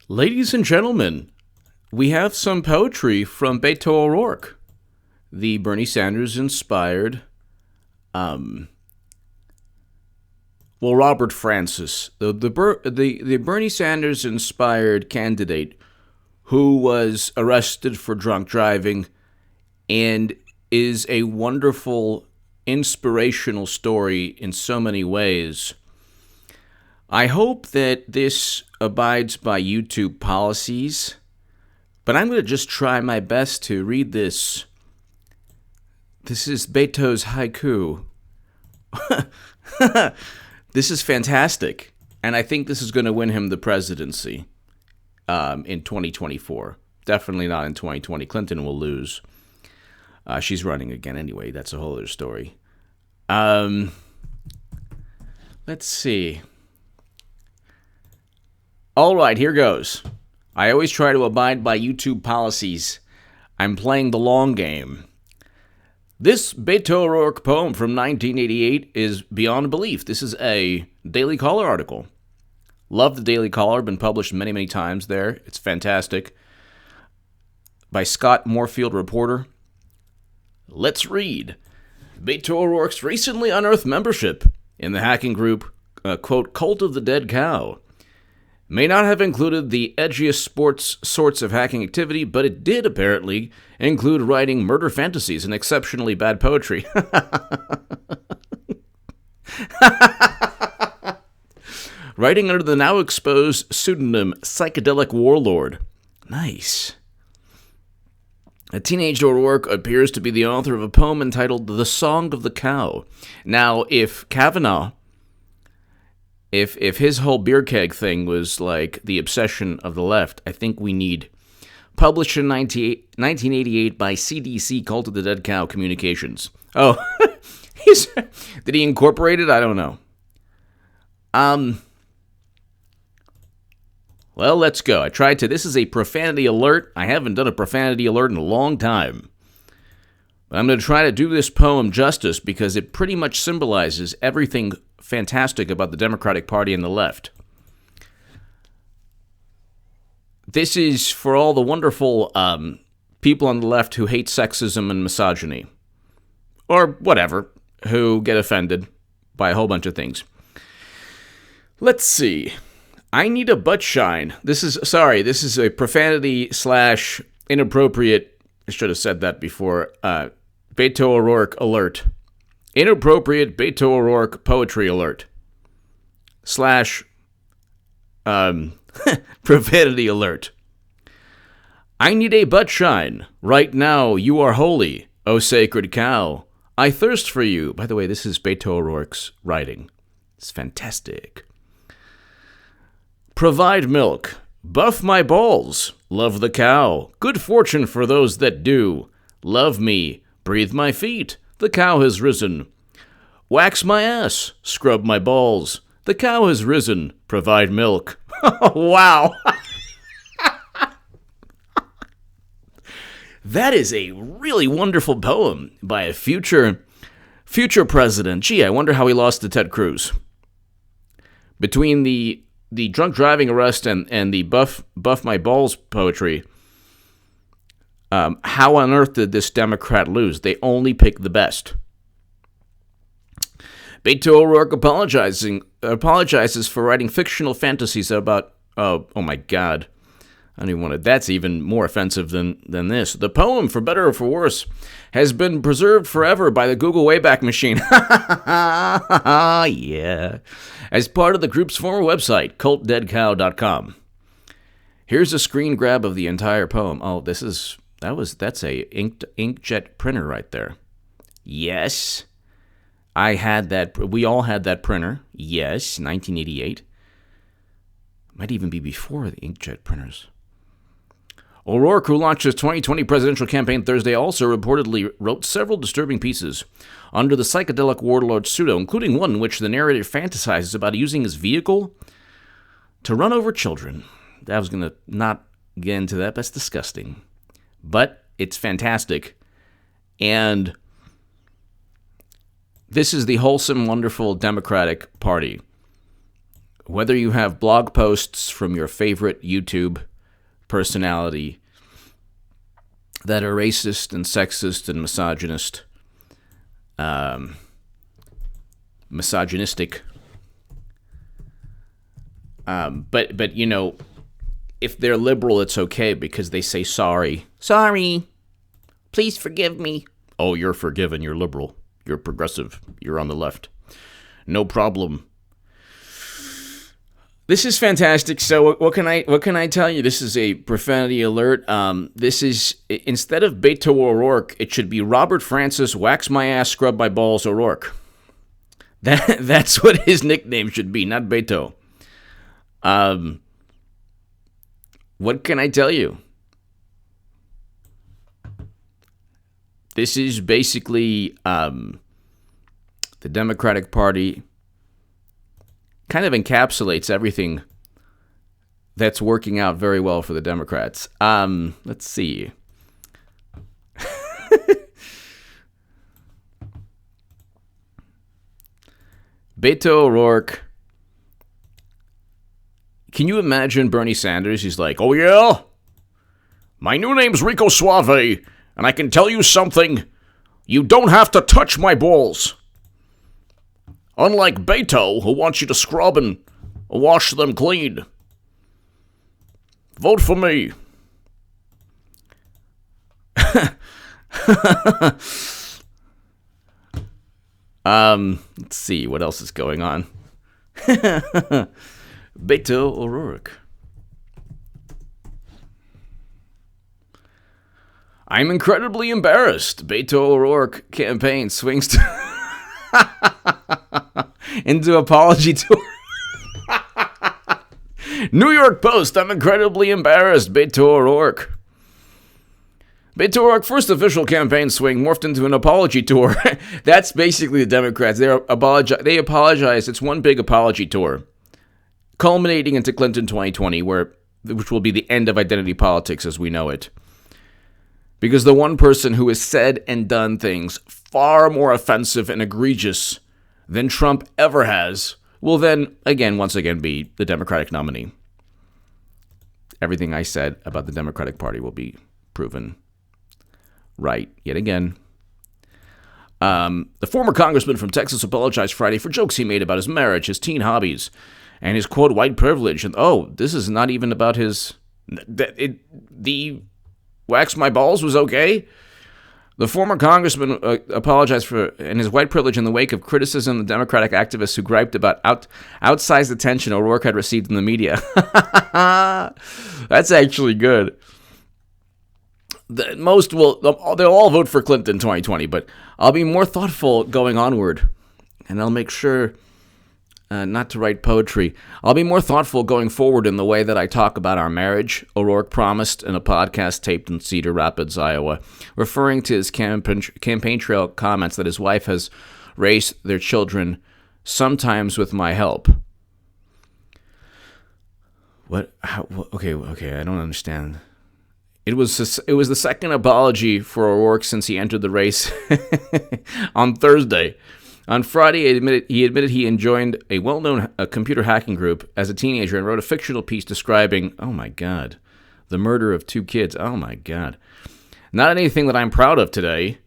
Ladies and gentlemen, we have some poetry from Beto O'Rourke, the Bernie Sanders inspired, Robert Francis, the Bernie Sanders inspired candidate who was arrested for drunk driving and is a wonderful, inspirational story in so many ways. I hope that this abides by YouTube policies, but I'm going to just try my best to read this. This is Beto's haiku. This is fantastic, and I think this is going to win him the presidency in 2024. Definitely not in 2020. Clinton will lose. She's running again anyway. That's a whole other story. Let's see. All right, here goes. I always try to abide by YouTube policies. I'm playing the long game. This Beto O'Rourke poem from 1988 is beyond belief. This is a Daily Caller article. Love the Daily Caller. Been published many, many times there. It's fantastic. By Scott Moorfield, reporter. Let's read. Beto O'Rourke's recently unearthed membership in the hacking group, quote, Cult of the Dead Cow, may not have included the edgiest sorts of hacking activity, but it did, apparently, include writing murder fantasies and exceptionally bad poetry. Writing under the now exposed pseudonym Psychedelic Warlord. Nice. A teenage O'Rourke appears to be the author of a poem entitled The Song of the Cow. Now, if Kavanaugh, if his whole beer keg thing was like the obsession of the left, I think we need... Published in 1988 by CDC, Cult of the Dead Cow Communications. Oh, did he incorporate it? I don't know. Well, let's go. I tried to... This is a profanity alert. I haven't done a profanity alert in a long time. But I'm going to try to do this poem justice because it pretty much symbolizes everything fantastic about the Democratic Party and the left. This is for all the wonderful people on the left who hate sexism and misogyny. Or whatever, who get offended by a whole bunch of things. Let's see. I need a butt shine. This is a profanity / inappropriate, I should have said that before, Beto O'Rourke alert. Inappropriate Beto O'Rourke poetry alert. / profanity alert. I need a butt shine. Right now, you are holy, O sacred cow. I thirst for you. By the way, this is Beto O'Rourke's writing. It's fantastic. Provide milk. Buff my balls. Love the cow. Good fortune for those that do. Love me. Breathe my feet. The cow has risen. Wax my ass. Scrub my balls. The cow has risen. Provide milk. Wow. That is a really wonderful poem by a future president. Gee, I wonder how he lost to Ted Cruz. Between the drunk driving arrest and the buff my balls poetry, how on earth did this Democrat lose? They only pick the best. Beto O'Rourke apologizes for writing fictional fantasies about... Oh my God. I don't even want to... That's even more offensive than this. The poem, for better or for worse, has been preserved forever by the Google Wayback Machine. Yeah. As part of the group's former website, cultdeadcow.com. Here's a screen grab of the entire poem. Oh, that's a inkjet printer right there. Yes. I had that. We all had that printer. Yes, 1988. Might even be before the inkjet printers. O'Rourke, who launched his 2020 presidential campaign Thursday, also reportedly wrote several disturbing pieces under the Psychedelic Warlord pseudo, including one in which the narrator fantasizes about using his vehicle to run over children. I was going to not get into that. That's disgusting. But it's fantastic. And this is the wholesome, wonderful Democratic Party. Whether you have blog posts from your favorite YouTube personality that are racist and sexist and misogynistic, but you know, if they're liberal, it's okay because they say sorry, please forgive me. Oh, you're forgiven. You're liberal. You're progressive. You're on the left. No problem. This is fantastic. So what can I tell you? This is a profanity alert. This is, instead of Beto O'Rourke, it should be Robert Francis Wax My Ass, Scrub My Balls O'Rourke. That's what his nickname should be, not Beto. What can I tell you? This is basically the Democratic Party kind of encapsulates everything that's working out very well for the Democrats. Let's see. Beto O'Rourke. Can you imagine Bernie Sanders? He's like, oh yeah? My new name's Rico Suave, and I can tell you something. You don't have to touch my balls. Unlike Beto, who wants you to scrub and wash them clean. Vote for me. Let's see what else is going on. Beto O'Rourke. I'm incredibly embarrassed. Beto O'Rourke campaign swings into apology tour. New York Post. I'm incredibly embarrassed. Beto O'Rourke. Beto O'Rourke first official campaign swing morphed into an apology tour. That's basically the Democrats. They apologize. It's one big apology tour, culminating into Clinton 2020, which will be the end of identity politics as we know it. Because the one person who has said and done things far more offensive and egregious than Trump ever has will then, once again, be the Democratic nominee. Everything I said about the Democratic Party will be proven right yet again. The former congressman from Texas apologized Friday for jokes he made about his marriage, his teen hobbies, and his, quote, white privilege. And, this is not even about his... The wax my balls was okay? The former congressman apologized for his white privilege in the wake of criticism of the Democratic activists who griped about outsized attention O'Rourke had received in the media. That's actually good. They'll all vote for Clinton 2020, but I'll be more thoughtful going onward, and I'll make sure not to write poetry. I'll be more thoughtful going forward in the way that I talk about our marriage, O'Rourke promised in a podcast taped in Cedar Rapids, Iowa, referring to his campaign trail comments that his wife has raised their children, sometimes with my help. What? Okay, I don't understand. It was the second apology for O'Rourke since he entered the race on Thursday. On Friday, he admitted he joined a well-known computer hacking group as a teenager and wrote a fictional piece describing, oh my God, the murder of 2 kids. Oh my God. Not anything that I'm proud of today.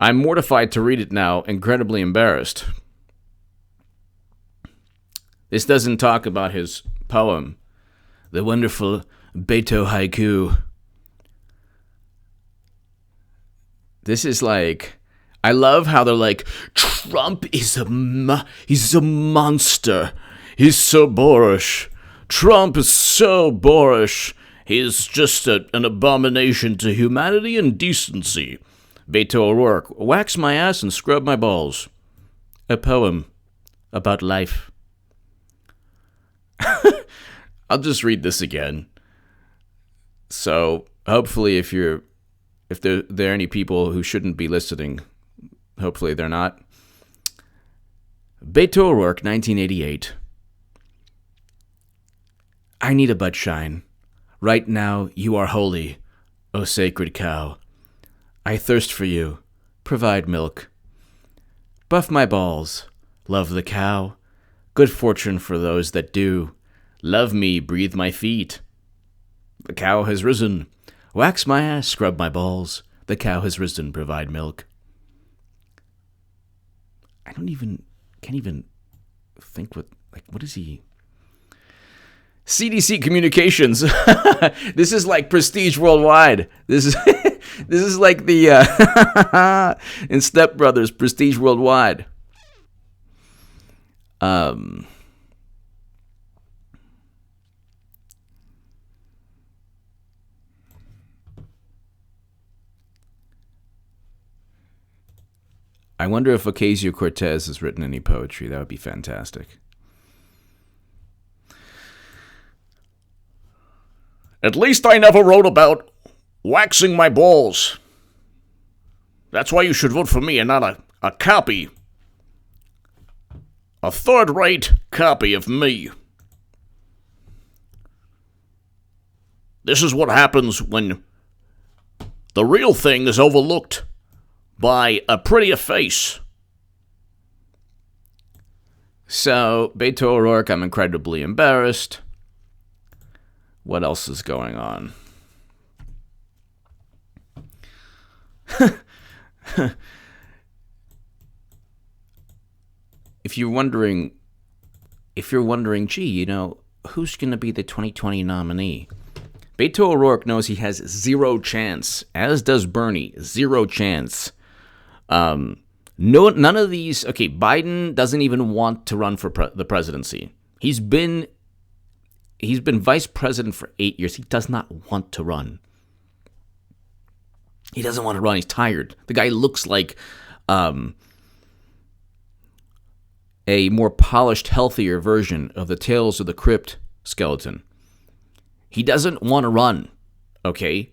I'm mortified to read it now, incredibly embarrassed. This doesn't talk about his poem, the wonderful Beto Haiku. This is like... I love how they're like, Trump is he's a monster. He's so boorish. Trump is so boorish. He's just an abomination to humanity and decency. Beto O'Rourke, wax my ass and scrub my balls. A poem about life. I'll just read this again. So hopefully if there are any people who shouldn't be listening, hopefully they're not. Beto O'Rourke, 1988. I need a butt shine. Right now you are holy, O sacred cow. I thirst for you. Provide milk. Buff my balls. Love the cow. Good fortune for those that do. Love me, breathe my feet. The cow has risen. Wax my ass, scrub my balls. The cow has risen, provide milk. Can't even think what is he? CDC Communications. This is like Prestige Worldwide. This is like the in Step Brothers, Prestige Worldwide. I wonder if Ocasio-Cortez has written any poetry. That would be fantastic. At least I never wrote about waxing my balls. That's why you should vote for me and not a copy. A third-rate copy of me. This is what happens when the real thing is overlooked by a prettier face. So, Beto O'Rourke, I'm incredibly embarrassed. What else is going on? If you're wondering, gee, who's going to be the 2020 nominee? Beto O'Rourke knows he has zero chance, as does Bernie, zero chance. None of these. Okay, Biden doesn't even want to run for the presidency. He's been vice president for 8 years. He does not want to run. He doesn't want to run. He's tired. The guy looks like a more polished, healthier version of the Tales of the Crypt skeleton. He doesn't want to run. Okay.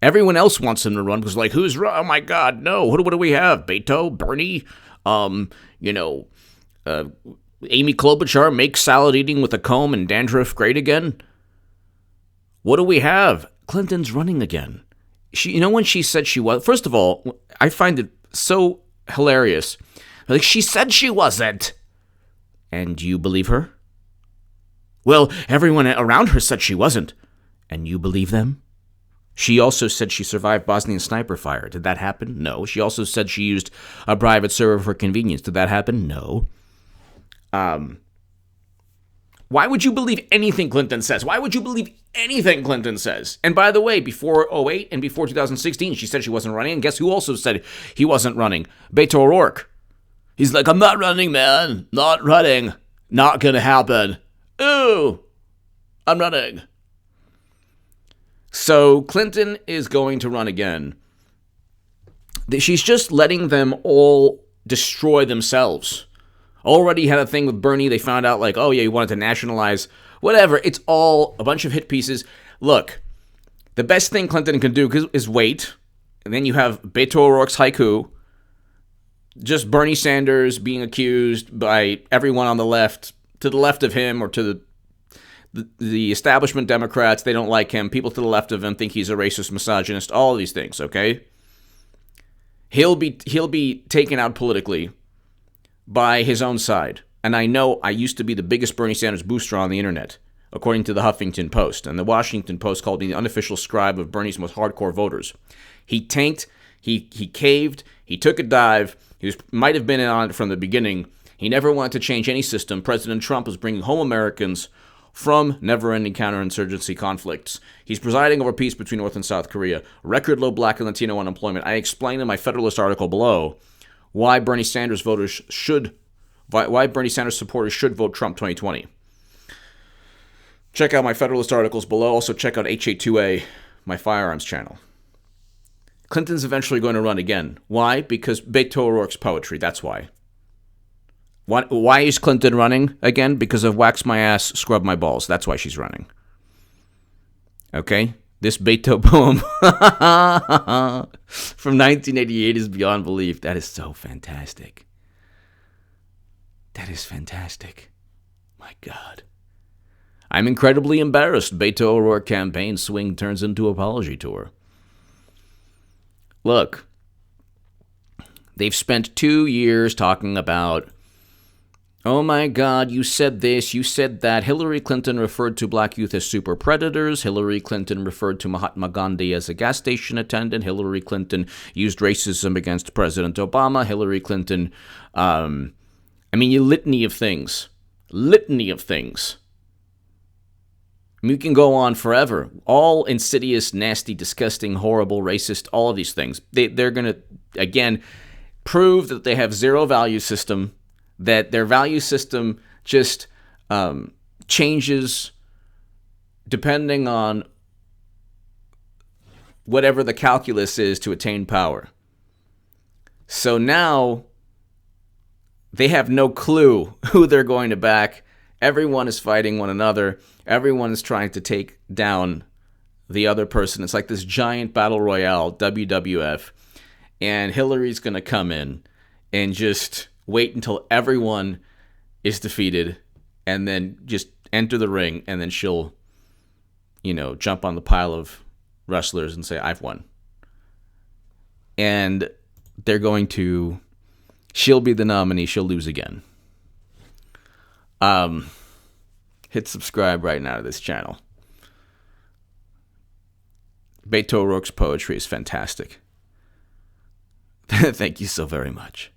Everyone else wants him to run because, like, who's run? Oh my God, no! What do we have? Beto, Bernie, Amy Klobuchar makes salad eating with a comb and dandruff great again. What do we have? Clinton's running again. When she said she was. First of all, I find it so hilarious. Like, she said she wasn't, and you believe her? Well, everyone around her said she wasn't, and you believe them? She also said she survived Bosnian sniper fire. Did that happen? No. She also said she used a private server for convenience. Did that happen? No. Why would you believe anything Clinton says? Why would you believe anything Clinton says? And by the way, before 2008 and before 2016, she said she wasn't running. And guess who also said he wasn't running? Beto O'Rourke. He's like, I'm not running, man. Not running. Not gonna happen. Ooh, I'm running. So Clinton is going to run again. She's just letting them all destroy themselves. Already had a thing with Bernie. They found out, like, oh yeah, he wanted to nationalize whatever. It's all a bunch of hit pieces. Look, the best thing Clinton can do is wait. And then you have Beto O'Rourke's Haiku. Just Bernie Sanders being accused by everyone on the left, to the left of him, or to the establishment Democrats. They don't like him. People to the left of him think he's a racist, misogynist, all of these things, okay? He'll be taken out politically by his own side. And I know I used to be the biggest Bernie Sanders booster on the internet, according to the Huffington Post. And the Washington Post called me the unofficial scribe of Bernie's most hardcore voters. He tanked, he caved, he took a dive. He might have been in on it from the beginning. He never wanted to change any system. President Trump was bringing home Americans from never-ending counterinsurgency conflicts. He's presiding over peace between North and South Korea. Record low black and Latino unemployment. I explained in my Federalist article below why Bernie Sanders supporters should vote Trump 2020. Check out my Federalist articles below. Also check out HA2A, my firearms channel. Clinton's eventually going to run again. Why? Because Beto O'Rourke's poetry. That's why. Why is Clinton running again? Because of wax my ass, scrub my balls. That's why she's running. Okay? This Beto poem from 1988 is beyond belief. That is so fantastic. That is fantastic. My God. I'm incredibly embarrassed. Beto O'Rourke campaign swing turns into apology tour. Look, they've spent 2 years talking about Oh my God, you said this, you said that. Hillary Clinton referred to black youth as super predators. Hillary Clinton referred to Mahatma Gandhi as a gas station attendant. Hillary Clinton used racism against President Obama. Hillary Clinton, litany of things. Litany of things. We can go on forever. All insidious, nasty, disgusting, horrible, racist, all of these things. They're going to, again, prove that they have zero value system, that their value system just changes depending on whatever the calculus is to attain power. So now they have no clue who they're going to back. Everyone is fighting one another. Everyone is trying to take down the other person. It's like this giant battle royale, WWF. And Hillary's going to come in and just wait until everyone is defeated and then just enter the ring, and then she'll, jump on the pile of wrestlers and say, I've won. And she'll be the nominee. She'll lose again. Hit subscribe right now to this channel. Beto O'Rourke's poetry is fantastic. Thank you so very much.